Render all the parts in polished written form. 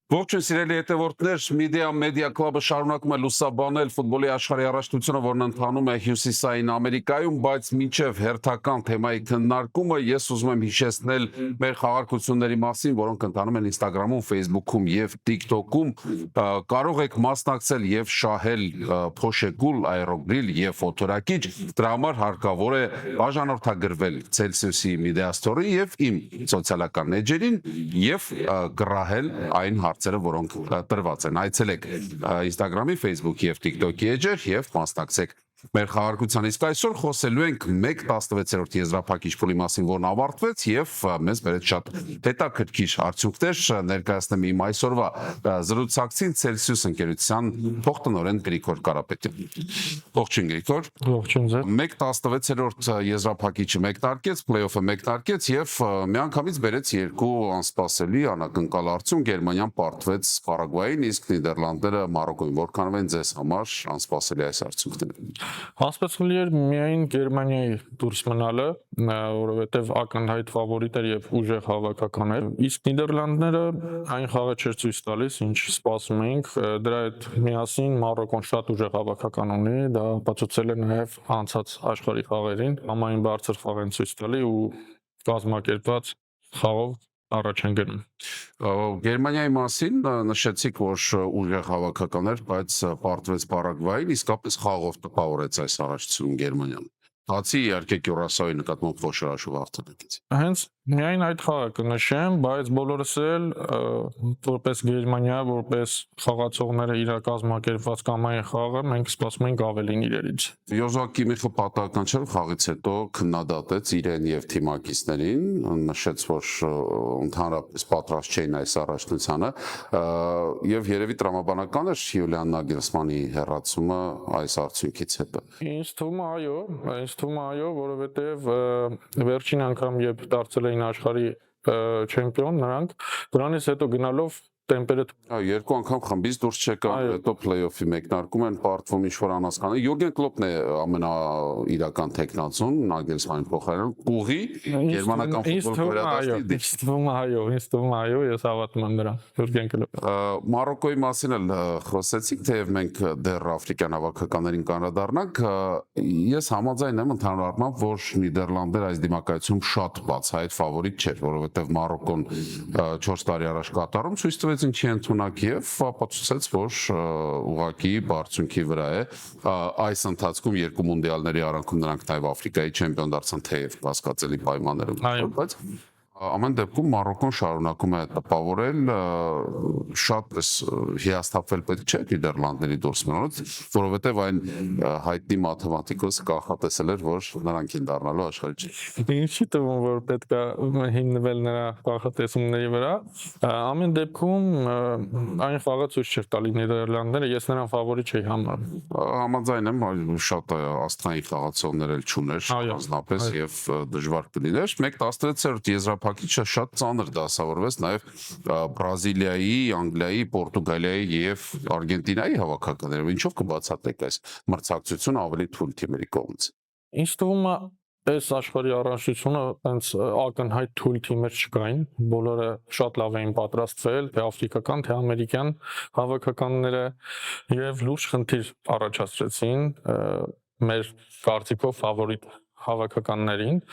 Ողջույն սիրելի հետևորդներ, Media Club-ը շարունակում է լուսաբանել ֆուտբոլի աշխարհի առաջնությունը, որն ընթանում է Հյուսիսային Ամերիկայում, բայց մինչև հերթական թեմայի քննարկումը ես ուզում եմ հիշեցնել մեր խաղարկությունների մասին, որոնք ընթանում են Instagram-ում, Facebook-ում եւ TikTok-ում։ Կարող եք մասնակցել եւ շահել փոշեկուլ, աերոգրիլ եւ ֆոտորակիչ։ Դրա համար հարկավոր է բաժանորդագրվել Celsius-ի Media Store-ի եւ իմ սոցիալական էջերին եւ գրահել այն հարցերը, որոնք տրված են։ Այցելեք Instagram-ի, Facebook-ի եւ TikTok-ի էջեր եւ մասնակցեք մեր խաղարկության։ Իսկ այսօր խոսելու ենք 1/16-րդ եզրափակիչ փուլի մասին, որն ավարտվեց եւ մեզ բերեց շատ հետաքրքիր արդյունքներ։ Ներկայացնեմ իմ այսօրվա զրուցակցին Celsius ընկերության փոխտնօրեն Գրիգոր Կարապետյան։ Ողջույն Գրիգոր։ Ողջույն ձեզ։ 1/16-րդ եզրափակիչը մեկնարկեց, play-off-ը մեկնարկեց եւ միանգամից բերեց երկու անսպասելի անակնկալ արդյունք։ Գերմանիան պարտվեց Պարագվային, իսկ Նիդերլանդները Մարոկոյին։ Որքանով են ձեզ համար անսպասելի այս արդյունքները։ Անսպասելի էր միայն Գերմանիայի դուրս մնալը, որովհետև ակնհայտ ֆավորիտ էր եւ ուժեղ հավաքական էր։ Իսկ Նիդերլանդները այն խաղը չէր ցույց տալիս, ինչ սպասում էինք։ Դրա հետ միասին Մարոկոն շատ ուժեղ հավաքական ունի, դա ապացուցել է նաեւ անցած աշխարհի խաղերին, համային բարձր խաղ են ցույց տալի ու կազմակերպված խաղով առաջ են գնում։ Գերմանիայի մասին նշեցիք, որ ուժեղ հավաքական էր, բայց պարտվեց Պարագվային, իսկապես խաղով տպավորեց այս առաջացում Գերմանիան։ Բացի իհարկե Կյուրասաուի նկատմամբ խոշորաշու հաղթանակից։ Հենց միայն այդ խաղը կնշեմ, բայց բոլորս էլ որպես Գերմանիա, որպես խաղացողները իր կազմակերպված կամային խաղը մենք սպասում ենք ավելին իրերից։ Յոզուա Կիմիխը պատահական չէ, խաղից հետո քննադատեց իրեն եւ թիմակիցներին, նշեց, որ ընդհանրապես պատրաստ չէին այս առաջնությանը, եւ երևի տրամաբանական էր Յուլիան Նագելսմանի հերացումը այս արդյունքից հետո։ Ինձ թվում է այո, որովհետեւ վերջին անգամ երբ դարձել էին աշխարհի չեմպիոն նրանք, դրանից հետո գնալով տեմպերը երկու անգամ խմբից դուրս չեկան, հետո play-off-ի մեկնարկում են պարտվում ինչ-որ անհասկանալի։ Յուրգեն Կլոպն է ամենաիրական տեխնացուն, Նագելսմանի փոխարեն, ուղի գերմանական ֆուտբոլ վերադարձի։ Ինձ թվում է այո, ես հավատում եմ նրան, Յուրգեն Կլոպ։ Մարոկոյի մասին էլ խոսեցիք, թեև մենք դեռ աֆրիկյան հավաքականներին կանդրադառնանք, ես համաձայն եմ ընդհանուր առմամբ, որ Նիդերլանդները այս դիմակայությունում շատ բացահայտ ֆավորիտ չէր, որովհետև Մարոկոն 4 տարի առաջ կատարում ցույց տվեց ինչի ընդունակ եւ ապացուցեց, որ ուղղակի բարձունքի վրա է։ Այս ընթացքում երկու մունդիալների արանքում նրանք նաև Աֆրիկայի չեմպիոն դարձան, թեև կասկածելի պայմաններում, բայց ամեն դեպքում Մարոկոն շարունակում է տպավորել, շատ հիասթափվել պետք չէ Նիդերլանդների դուրս մնալուց, որովհետև այն հայտնի մաթեմատիկոս կանխատեսել էր, որ նրանք են դառնալու աշխարհի չեմպիոն։ Ինչի թվում որ պետք է հիմնվել նրա կանխատեսումների վրա, ամեն դեպքում այն խաղը ցույց չէր տալի Նիդերլանդները, ես նրան ֆավորիտ չէի համարում։ Համաձայն եմ, շատ աստղային խաղացողներ էլ չուներ առանձնապես եւ դժվար կլիներ։ 1/16-րդ եզրափակիչը շատ ծանր դասավորվեց նաեւ Բրազիլիայի, Անգլիայի, Պորտուգալիայի եւ Արգենտինայի հավաքականներով։ Ինչով կբացատրեք այս մրցակցությունը ավելի թույլ թիմերի կողմից։ Ինձ թվում է այս աշխարհի առաջնությունը այնց ակնհայտ թույլ թիմեր չկային, բոլորը շատ լավ էին պատրաստվել, թե աֆրիկական, թե ամերիկյան հավաքականները եւ լուրջ խնդիր առաջացրեցին մեր կարծիքով ֆավորիտ հավաքականներին,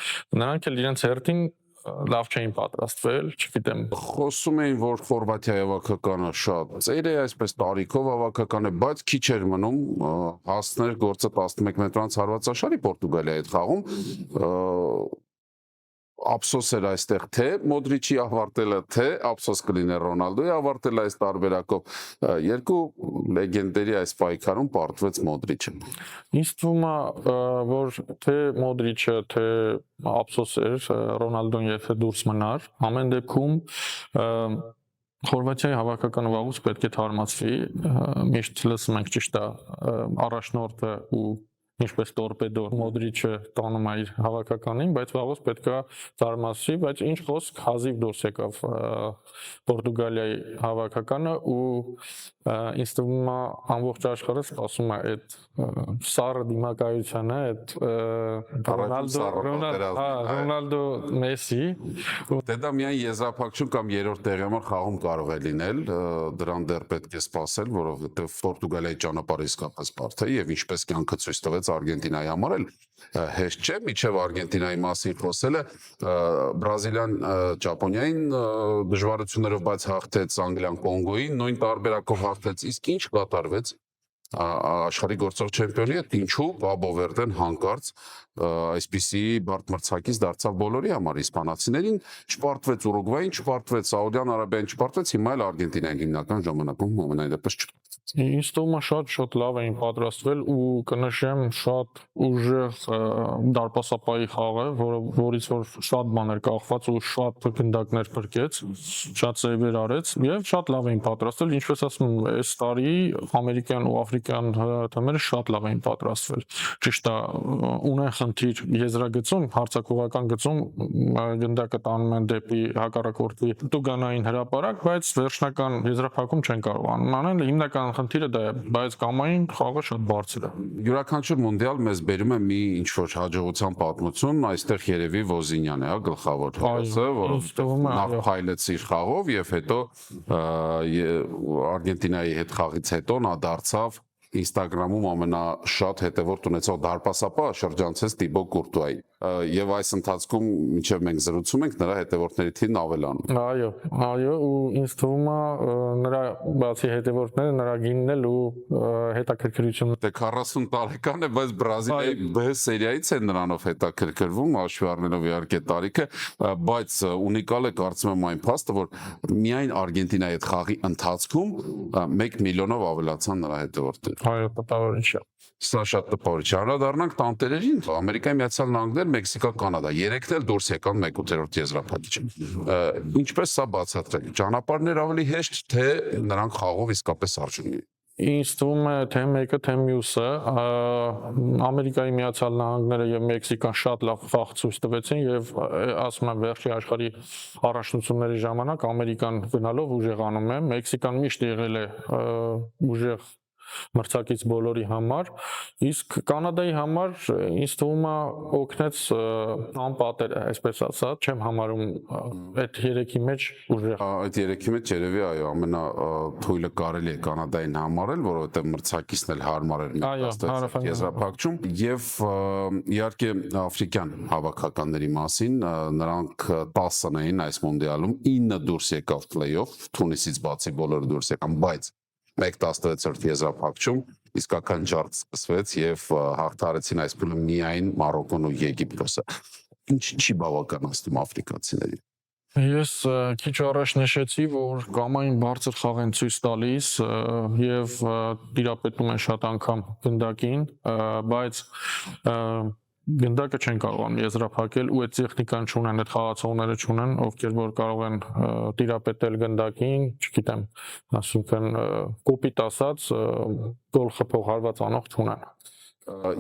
նրանք էլ իրենց հերթին լավ չէին պատրաստվել, չգիտեմ։ Խոսում էին, որ Խորվաթիայի հավաքականը շատ ծեր է, այսպես տարիքով հավաքական է, բայց քիչ էր մնում հասներ գործը 11 մետրանց հարվածաշարի Պորտուգալիայի հետ խաղում։ Ափսոս էր այստեղ թե Մոդրիչի ավարտելը, թե ափսոս կլիներ Ռոնալդոյի ավարտելը այս տարբերակով, երկու լեգենդերի այս պայքարում պարտվեց Մոդրիչը։ Ինձ թվում է, որ թե Մոդրիչը, թե ափսոս էր Ռոնալդոն եթե դուրս մնար, ամեն դեպքում Խորվաթիայի հավաքականը վաղուց պետք է թարմացվի, միշտ լսում ենք ճիշտ է առաջնորդը ու ինչպես տորպեդո Մոդրիչը տանում է իր հավաքականին, բայց վաղուց պետքա զարմացրի, բայց ինչ խոսք հազիվ դուրս եկավ Պորտուգալիայի հավաքականը ու ինձ թվում է ամբողջ աշխարհը սպասում է այդ սառը դիմակայությանը, այդ Ռոնալդո Մեսի Դե դա միայն եզրափակում կամ երրորդ տեղի համար խաղում կարող է լինել, դրան դեռ պետք է սպասել, որովհետև Պորտուգալիայի ճանապարհը իսկապես բարդ է եւ ինչպես կյանքը ցույց տվեց Արգենտինայի համար էլ հեշտ չէ, միջև Արգենտինայի մասին խոսելը Բրազիլիան Ճապոնիային դժվարություններով բայց հաղթեց, Անգլիան Կոնգոյին նույն տարբերակով հաղթեց, իսկ ինչ կատարվեց աշխարհի գործող չեմպիոնի հետ, ինչու Կաբո Վերդեն հանկարծ այսպիսի բարդ մրցակից դարձավ բոլորի համար, իսպանացիներին չպարտվեց Ուրուգվային, չպարտվեց Սաուդյան Արաբիային, չպարտվեց, հիմա էլ Արգենտինային հիմնական ժամանակում ամենայնպես Ինձ թվում է շատ լավ էին պատրաստվել ու կնշեմ շատ ուժեղ դարպասապայի խաղը, որից որ շատ բաներ կախված ու շատ գնդակներ փրկեց, շատ սեյվեր արեց եւ շատ լավ էին պատրաստվել, ինչպես ասում եմ, այս տարի ամերիկյան ու աֆրիկյան թիմերը շատ լավ էին պատրաստվել։ Ճիշտ է, ունեն խնդիր եզրագծում, հարցակողական գծում գնդակը տանում են դեպի հակառակորդի տուգանային հրապարակ, բայց վերջնական եզրափակում չեն կարողանում անել, հիմնական խնդիրը դա է, բայց կամային խաղը շատ բարձր է։ Յուրաքանչյուր մունդիալ մեզ բերում է մի ինչ-որ հաջողության պատմություն, այստեղ երևի Ոզինյանն է, գլխավոր հերոսը, որը նախ փայլեց իր խաղով եւ հետո Արգենտինայի հետ խաղից հետո նա դարձավ Instagram-ում ամենաշատ հետևորդ ունեցող դարպասապահը շրջանցեց Տիբո Կուրտուայի եւ այս ընթացքում մինչեւ մենք զրուցում ենք նրա հետևորդների թիվն ավելանում։ Այո, ու ինձ թվում է նրա բացի հետևորդները նրա գինն էլ ու հետաքրքրությունը Դե 40 տարեկան է, բայց Բրազիլիայի B սերիայից է նրանով հետաքրքրվում, հաշվի առնելով իհարկե տարիքը, բայց ունիկալ է կարծում եմ այն փաստը, որ միայն Արգենտինայի հետ խաղի ընթացքում 1 միլիոնով ավելացան նրա հետևորդները։ Այո, տպավորիչ է։ Սա շատ տպավորիչ է։ Անդրադառնանք տանտերերին, Ամերիկայի Միացյալ Նահանգներ, Մեքսիկա, Կանադա, երեքն էլ դուրս եկան 1/8 եզրափակիչ։ Ինչպես սա բացատրել։ Ճանապարհներ ավելի հեշտ, թե նրանք խաղով իսկապես արժանի։ Ինձ թվում է թե մեկը թե մյուսը Ամերիկայի Միացյալ Նահանգները եւ Մեքսիկան շատ լավ խաղ ցույց տվեցին եւ ասում եմ վերջի աշխարհի առաջնությունների ժամանակ Ամերիկան գնալով ուժեղանում է, Մեքսիկան միշտ եղել է ուժեղ մրցակից բոլորի համար, իսկ Կանադայի համար ինձ թվում է օգնեց անպատերը, այսպես ասած, չեմ համարում այդ երեքի մեջ ուժեղ։ Այդ երեքի մեջ երևի այո, ամենաթույլը կարելի է Կանադային համարել, որովհետև մրցակիցն էլ հարմար էր եզրափակչում եւ իհարկե աֆրիկյան հավաքականների մասին նրանք 10-ն էին այս մոնդիալում, 9 դուրս եկավ play-off, Թունիսից բացի բոլորը դուրս եկան, բայց 1/16 եզրափակչում իսկական ջարդ սկսվեց եւ հաղթարեցին այս փուլը միայն Մարոկոն ու Եգիպտոսը։ Ինչ չի բավականացնում աֆրիկացիներին։ Ես քիչ առաջ նշեցի, որ կամային բարձր խաղ են ցույց տալիս եւ տիրապետում են շատ անգամ գնդակին, բայց գնդակը չեն կարողանում եզրափակել ու այդ տեխնիկան չունեն, այդ խաղացողները չունեն, ովքեր որ կարող են տիրապետել գնդակին, չգիտեմ, ասում կոպիտ ասած, գոլ խփող հարված անող չունեն։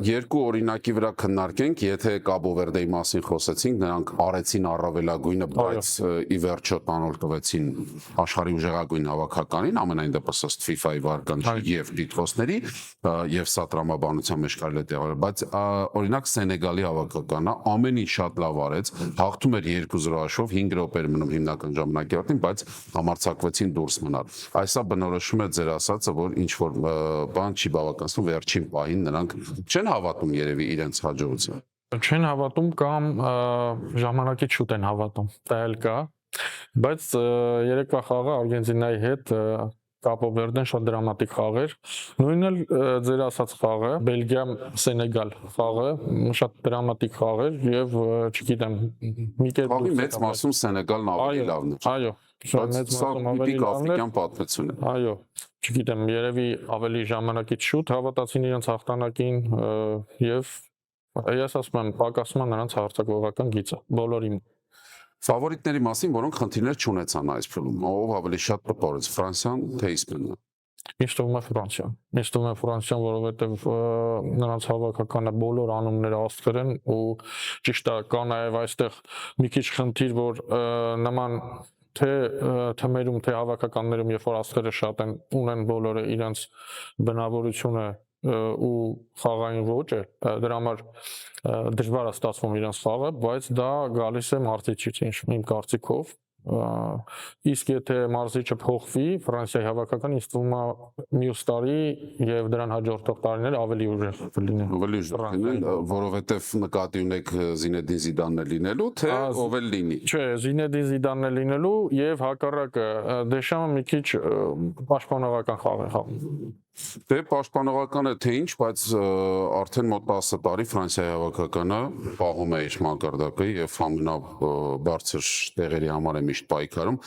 Երկու օրինակի վրա քննարկենք, եթե Կաբո Վերդեի մասին խոսեցինք, նրանք արեցին առավելագույնը, բայց ի վերջո տանոլ տվեցին աշխարհի ուժեղագույն հավաքականին, ամենայն դեպս ըստ FIFA-ի վարկանիշի եւ տիտղոսների եւ սա տրամաբանության մեջ կարելի է տեղավորել, բայց օրինակ Սենեգալի հավաքականը ամեն ինչ շատ լավ արեց, հաղթում էր 2-0 հաշվով 5 րոպե էր մնում հիմնական ժամանակի արդեն, բայց համարձակվեցին դուրս մնալ։ Այսա բնորոշում է ձեր ասածը, որ ինչ որ բան չի բավականացնում վերջին պահին նրանք չեն հավատում երևի իրենց հաջողությանը։ Չեն հավատում կամ ժամանակի շուտ են հավատում, դա էլ կա, բայց երեկվա խաղը Արգենտինայի հետ Կապո Վերդեն շատ դրամատիկ խաղ էր։ Նույնն էլ ձեր ասած խաղը, Բելգիա-Սենեգալ խաղը շատ դրամատիկ խաղ էր եւ չգիտեմ, մի կերպ խաղի մեծ մասում Սենեգալն ավելի լավն էր։ Այո, շատ մեծ մասում ավելի լավն էր։ Պատմություն է։ Այո, չգիտեմ, երևի ավելի ժամանակից շուտ հավատացին իրենց հաղթանակին եւ ես ասում եմ, պակասում է նրանց հարցակողական գիծը բոլորին։ Ֆավորիտների մասին, որոնք խնդիրներ չունեցան այս փուլում, ով ավելի շատ տպավորեց, Ֆրանսիան թե Իսպանիան։ Ինձ թվում է Ֆրանսիան։ Ինձ թվում է Ֆրանսիան, որովհետև նրանց հավաքականը բոլոր անունները աստղեր են ու ճիշտ է, կա նաև այստեղ մի քիչ խնդիր, որ նման թե թմերում, թե հավաքականներում, երբ որ աստղերը շատ են, ունեն բոլորը իրենց բնավորությունը ու խաղային ոճը, դրա համար դժվար է ստացվում իրենց խաղը, բայց դա գալիս է մարզիչից, իմ կարծիքով։ Իսկ եթե մարզիչը փոխվի, Ֆրանսիայի հավաքական ինձ թվում է մյուս տարի եւ դրան հաջորդող տարիներ ավելի ուժեղ կլինեն։ Ավելի ուժեղ լինեն, որովհետև նկատի ունեք Զինեդին Զիդանն է լինելու, թե ով էլ լինի։ Չէ, Զինեդին Զիդանն է լինելու եւ հակառակը Դեշամը մի քիչ պաշտպանողական խաղ է խաղում։ Դե պաշտպանողական է թե ինչ, բայց արդեն մոտ 10 տարի Ֆրանսիայի հավաքականը պահում է իր մակարդակը եւ ամենաբարձր տեղերի համար է միշտ պայքարում։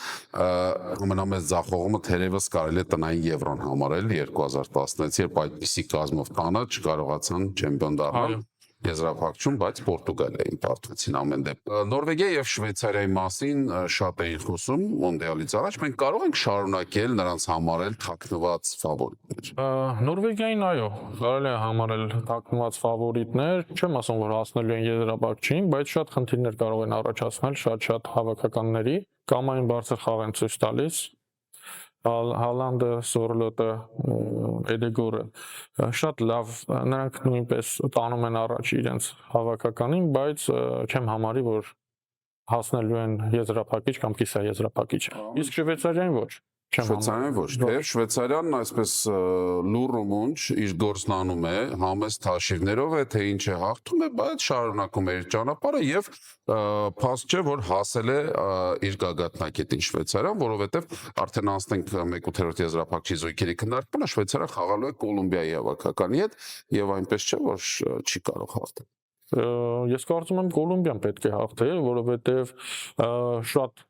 Ամենամեծ ձախողումը թերևս կարելի է տնային եվրոն համարել 2016-ից, երբ այդպիսի կազմով տանը չկարողացան չեմպիոն դառնալ։ Եզրափակում, բայց Պորտուգալիային պարտվեցին ամեն դեպքում։ Նորվեգիա եւ Շվեյցարիայի մասին շատ էին խոսում մոնդիալից առաջ, մենք կարող ենք շարունակել նրանց համարել թաքնված ֆավորիտներ։ Նորվեգիային այո, կարելի է համարել թաքնված ֆավորիտներ, չեմ ասում, որ հասնելու են եզրափակչին, բայց շատ խնդիրներ կարող են առաջացնել շատ հավաքականների, կամ այն բարձր խաղ են ցույց տալիս։ Հալանդը, Սորլոտը, Էդեգորը շատ լավ, նրանք նույնպես տանում են առաջ իրենց հավաքականին, բայց չեմ համարի, որ հասնելու են եզրափակիչ կամ կիսաեզրափակիչ։ Իսկ Շվեյցարիային ոչ։ Շվեյցարիան ոչ, թե Շվեյցարիան այսպես լուռ ու մունջ իր գործն անում է, համեստ հաշիվներով է, թե ինչ է հաղթում է, բայց շարունակում է իր ճանապարհը եւ փաստ չէ, որ հասել է իր գագաթնակետին Շվեյցարիան, որովհետեւ արդեն անցնենք 1/8 եզրափակչի զույգերի քննարկմանը, Շվեյցարիան խաղալու է Կոլումբիայի հավաքականի հետ եւ այնպես չէ, որ չի կարող հաղթել։ Ես կարծում եմ Կոլումբիան պետք է հաղթի, որովհետեւ շատ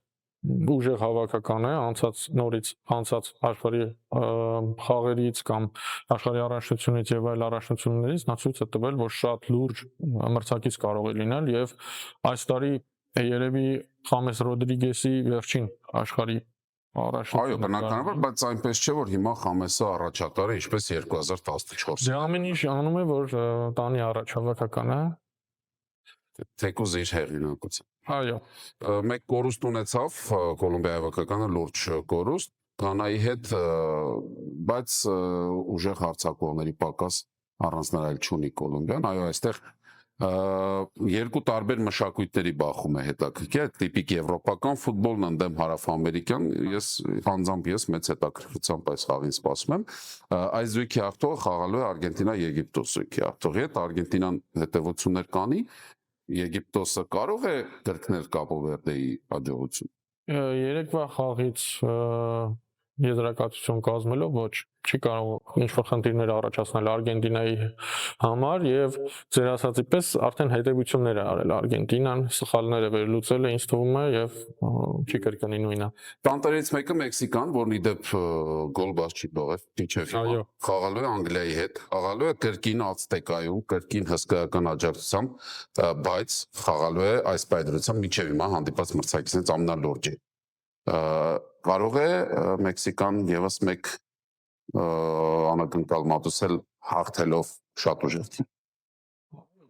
ուժեղ հավաքական է նորից անցած աշխարհի խաղերից կամ աշխարհի առաջնությունից եւ այլ առաջնություններից նա ցույց է տվել, որ շատ լուրջ մրցակից կարող է լինել եւ այս տարի երևի Խամես Ռոդրիգեսի վերջին աշխարհի առաջնությունը։ Այո, բնականաբար, բայց այնպես չէ, որ հիմա Խամեսը առաջատար է, ինչպես 2014։ Դե ամեն ինչ անում է, որ տանի առաջ հավաքականը Թեկուզ իր հեղինակությամբ։ Այո։ Մեկ կորուստ ունեցավ Կոլումբիայի հավաքականը լուրջ կորուստ Ղանայի հետ, բայց ուժեղ հարձակողների պակաս առանձնարարել չունի Կոլումբիան, այո, այստեղ երկու տարբեր մշակույթների բախում է հետաքրքիր, տիպիկ եվրոպական ֆուտբոլն ընդդեմ հարավամերիկյան, ես մեծ հետաքրքրությամբ այս խաղին սպասում եմ, այս զույգի հաղթողը խաղալու է Արգենտինա-Եգիպտոս զույգի հաղթողի հետ, Արգենտինան հետևություններ կանի, Եգիպտոսը կարող է կրկնել Կապո Վերդեի հաջողություն։ Երեկվա խաղից եզրակացություն կազմելով ոչ, չի կարող ինչ-որ խնդիրներ առաջացնել Արգենտինայի համար եւ ձեր ասածի պես արդեն հետևություններ է արել Արգենտինան, սխալները վերլուծել է, ինձ թվում է եւ չի կրկնի նույնը։ Տանտերից մեկը Մեքսիկան, որն ի դեպ գոլ բաց չի թողել, ինչեւ հիմա խաղալու է Անգլիայի հետ, խաղալու է կրկին Ացտեկայում, կրկին հսկայական աջակցությամբ, բայց խաղալու է այս պայծրությամբ մինչեւ հիմա հանդիպած մրցակիցներից ամենալուրջը։ Կարող է Մեքսիկան եւս մեկ անակնկալ մատուցել հաղթելով շատ ուժեղ։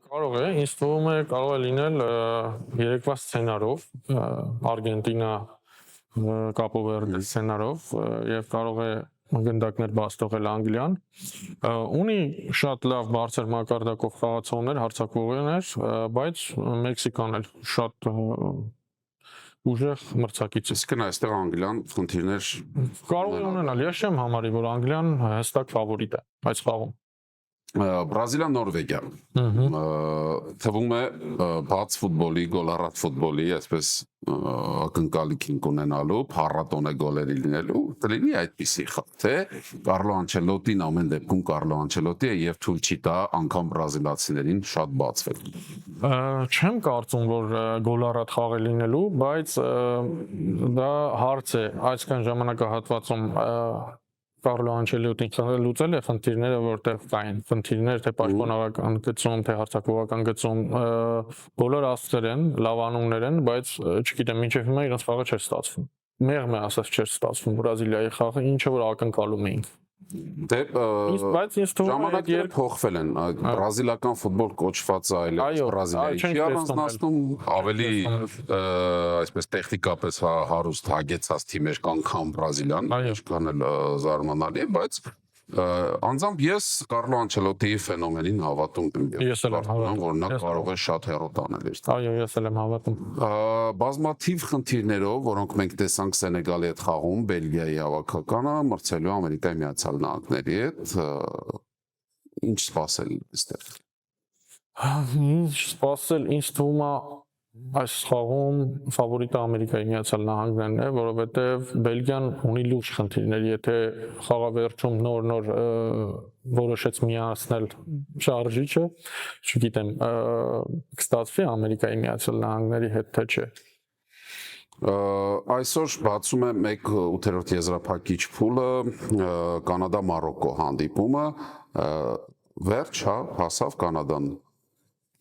Կարող է, ինձ թվում է կարող է լինել երեկվա սցենարով, Արգենտինա Կապո Վերդե սցենարով եւ կարող է գնդակներ բաց թողել Անգլիան։ Ունի շատ լավ բարձր մակարդակով խաղացողներ, հարձակվողներ, բայց Մեքսիկան էլ շատ ուժեղ մրցակից է։ Իսկ այստեղ Անգլիան խնդիրներ կարող է ունենալ, ես չեմ համարի, որ Անգլիան հստակ ֆավորիտ է այս խաղում։ Բրազիլիան Նորվեգիա թվում է բաց ֆուտբոլի, գոլառատ ֆուտբոլի, այսպես ակնկալիքին կունենալու, փառատոն է գոլերի լինելու, կլինի այդպիսի խաղ, թե Կարլո Անչելոտին ամեն դեպքում Կարլո Անչելոտի է եւ թույլ չի տա անգամ բրազիլացիներին շատ բացվել։ Չեմ կարծում, որ գոլառատ խաղ է լինելու, բայց դա հարց է, այսքան ժամանակահատվածում Կարլո Անչելոտին լուծել է խնդիրները, որտեղ կային խնդիրներ, թե պաշտպանողական գծում, թե հարձակողական գծում, բոլոր աստղեր են, լավ անուններ են, բայց չգիտեմ, մինչև հիմա իրենց խաղը չէր ստացվում։ Մեղմ է ասած չէր ստացվում Բրազիլիայի խաղը, ինչը որ ակնկալում էինք։ Դե Բայց ինձ թվում է ժամանակները փոխվել են, բրազիլական ֆուտբոլ կոչվածը այլևս Բրազիլիայի չի առանձնացնում, ավելի այսպես տեխնիկապես հարուստ հագեցած թիմեր կան, քան Բրազիլիան, ինչքան էլ զարմանալի է, բայց անձամբ ես Կարլո Անչելոտիի ֆենոմենին հավատում եմ, որ նա կարող է շատ հեռու տանել իր։ Այո, ես էլ եմ հավատում։ Բազմաթիվ խնդիրներով, որոնք մենք տեսանք Սենեգալի հետ խաղում, Բելգիայի հավաքականը, մրցելու Ամերիկայի Միացյալ Նահանգների հետ, ինչ սպասել այստեղ։ Ինչ սպասել, ինձ թվում է այս խաղում ֆավորիտը Ամերիկայի Միացյալ Նահանգներն է, որովհետև Բելգիան ունի լուրջ խնդիրներ, եթե խաղավերջում նոր որոշեց միացնել շարժիչը, չգիտեմ, կստացվի Ամերիկայի Միացյալ Նահանգների հետ թե չէ։ Այսօր բացում է 1/8 եզրափակիչ փուլը Կանադա-Մարոկկո հանդիպումը, վերջ, հասավ Կանադան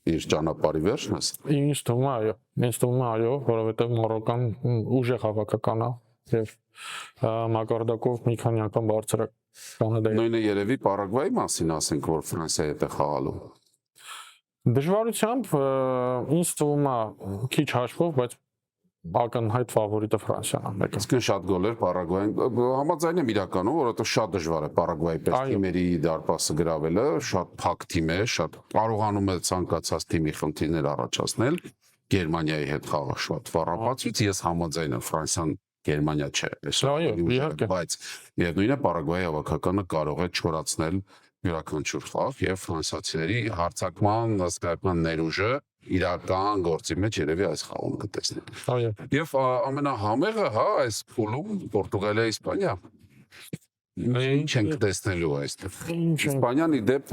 իր ճանապարհի վերջն է։ Ինձ թվում է այո, որովհետև Մարոկկան ուժեղ հավաքական է եւ մակարդակով մի քանի անգամ բարձր է Կանադայի։ Նույնը երևի Պարագվայի մասին ասենք, որ Ֆրանսիայի հետ է խաղալու։ Դժվարությամբ ինձ թվում է քիչ հաշվով, բայց ակնհայտ ֆավորիտը Ֆրանսիան է։ Իսկն շատ գոլեր Պարագվային, համաձայն եմ իրականում, որովհետև շատ դժվար է Պարագվայի պես թիմերի դարպասը գրավելը, շատ փակ թիմ է, շատ կարողանում է ցանկացած թիմի խնդիրներ առաջացնել։ Գերմանիայի հետ խաղը շատ վառապացույց, ես համաձայն եմ Ֆրանսիան Գերմանիա չէ, բայց միևնույն է Պարագվայի հավաքականը կարող է չորացնել յուրաքանչյուր խաղ եւ ֆրանսիացիների հարձակման, հսկայական ներուժը իրական գործի մեջ երևի այս խաղում կտեսնենք։ Այո։ Եվ ամենահամեղը, այս փուլում Պորտուգալիա, Իսպանիա։ Ինչ ենք տեսնելու այստեղ։ Իսպանիան ի դեպ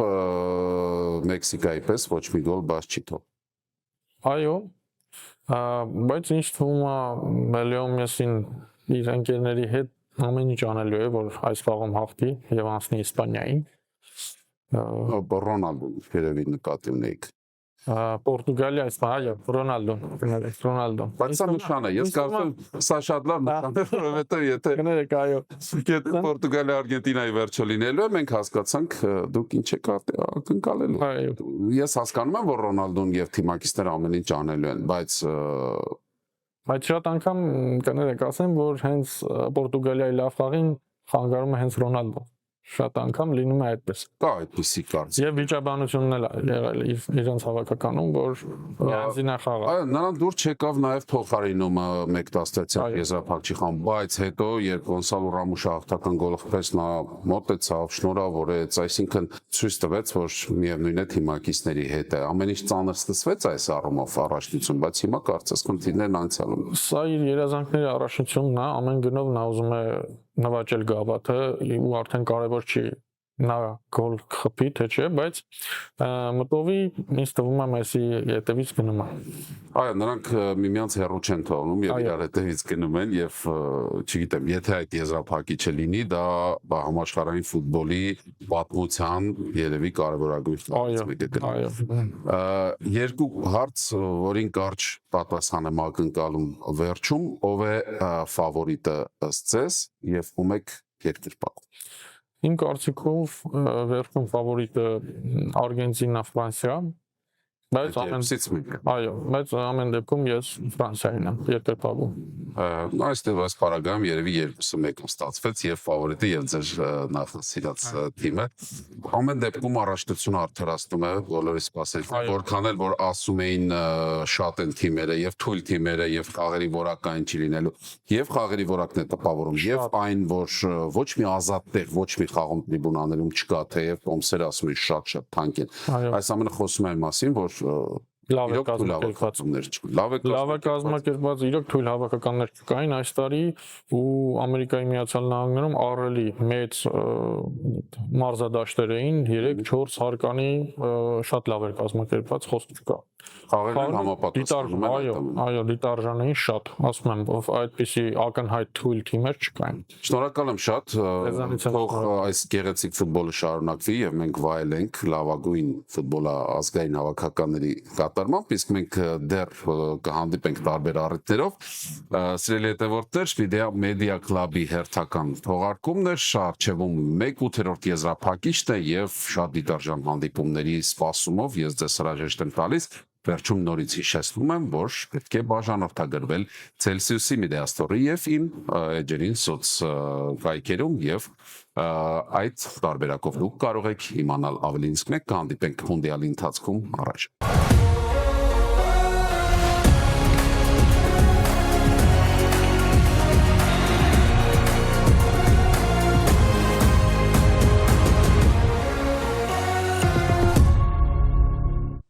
Մեքսիկայի պես ոչ մի գոլ բաց չի թողել։ Այո, բայց ինչ թվում է Լեո Մեսին իր ընկերների հետ ամեն ինչ անելու է, որ այս խաղում հաղթի եւ անցնի Իսպանիային։ Ռոնալդոն երևի նկատի ունեիք։ Պորտուգալիա, Իսպանիա, Ռոնալդո։ Բայց սա նշան է, ես կարծում եմ սա շատ լավ նշան է, որովհետև եթե կներեք, այո, Պորտուգալիա Արգենտինայի վերջը լինելու է, մենք հասկացանք դուք ինչ եք ակնկալելու։ Ես հասկանում եմ, որ Ռոնալդոն եւ թիմակիցները ամեն ինչ անելու են, բայց շատ անգամ կներեք, ասեմ, որ հենց Պորտուգալիայի լավ խաղին խանգարում է հենց Ռոնալդոն։ Շատ անգամ լինում է այդպես։ Կա այդպիսի կարծիք։ Եվ վիճաբանությունն էլ եղել իրենց հավաքականում, որ բենզինա խաղը։ Այո, նրան դուր չեկավ նաև փոխարինումը 1/16 եզրափակչի խաղում, բայց հետո երբ Գոնսալո Ռամոշը հաղթական գոլը խփեց, նա մոտեցավ, շնորհավորեց, այսինքն ցույց տվեց, որ միևնույն է թիմակիցների հետ է։ Ամեն ինչ ծանր ստացվեց այս առումով առաջնություն, բայց հիմա կարծես խնդիրներն անցյալում։ Սա իր երազանքների առաջնությունն է, ամեն գնով նա ուզում է նվաճել գավաթը ու արդեն կարևոր չի նա գոլ խփի թե չէ, բայց մտովի ինձ թվում է Մեսի հետևից գնում է։ Այո, նրանք միմյանց հեռու չեն թողնում եւ իրար հետևից գնում են եւ չգիտեմ, եթե այդ եզրափակիչը լինի, դա համաշխարհային ֆուտբոլի պատմության երևի կարևորագույն խաղից մեկը։ Այո։ Երկու հարց, որին կարճ պատասխան եմ ակնկալում վերջում, ով է ֆավորիտը ըստ ձեզ եւ ում եք երկրպագում։ Իմ կարծիքով վերջում ֆավորիտը Արգենտինա, Ֆրանսիա, բայց ամեն դեպքում ես Ֆրանսիային եմ երկրպագում։ Այստեղ այս պարագայում երևի երկուսը մեկն ստացվեց եւ ֆավորիտը եւ ձեր նախասիրած թիմը։ Ամեն դեպքում առաջնությունը արդարացնում է բոլորի սպասելիքները, որքան էլ որ ասում էին շատ են թիմերը եւ թույլ թիմերը եւ խաղերի որակային չի լինելու, եւ խաղերի որակն է տպավորում, եւ այն որ ոչ մի ազատ տեղ, ոչ մի խաղում տրիբունաներում չկա, թեև կոմսերը ասում են շատ թանկ են։ Այս ամենը խոսում է այն մասին, որ լավ է կազմակերպված, իրոք թույլ հավաքականներ չկային այս տարի ու Ամերիկայի Միացյալ Նահանգներում ահռելի մեծ մարզադաշտեր էին, 3-4 հարկանի շատ լավ էր կազմակերպված, խոսք չկա։ Խաղերն համապատասխանում են այդ ամենին։ Այո, դիտարժանային շատ, ասում եմ, ով այդպիսի ակնհայտ թույլ թիմեր չկային։ Շնորհակալ եմ շատ, Ձեզանից եմ թող այս գեղեցիկ ֆուտբոլը շարունակվի եւ մենք վայելենք լավագույն ֆուտբոլը ազգային հավաքականների կատարմամբ, իսկ մենք դեռ կհանդիպենք տարբեր առիթներով։ Սիրելի հետևորդներ, Media Club-ի հերթական թողարկումն է, շարժվում 1/8 եզրափակիչն է եւ շատ դիտարժան հանդիպումների սպասումով ես ձեզ հրաժեշտ եմ տալիս։ Վերջում նորից հիշեցնում եմ, որ պետք է բաժանորդագրվել Celsius-ի Media Store-ի եւ իմ էջերին սոցկայքերում եւ այդ տարբերակով դուք կարող եք իմանալ ավելին, իսկ մենք կհանդիպենք մունդիալի ընթացքում առաջ։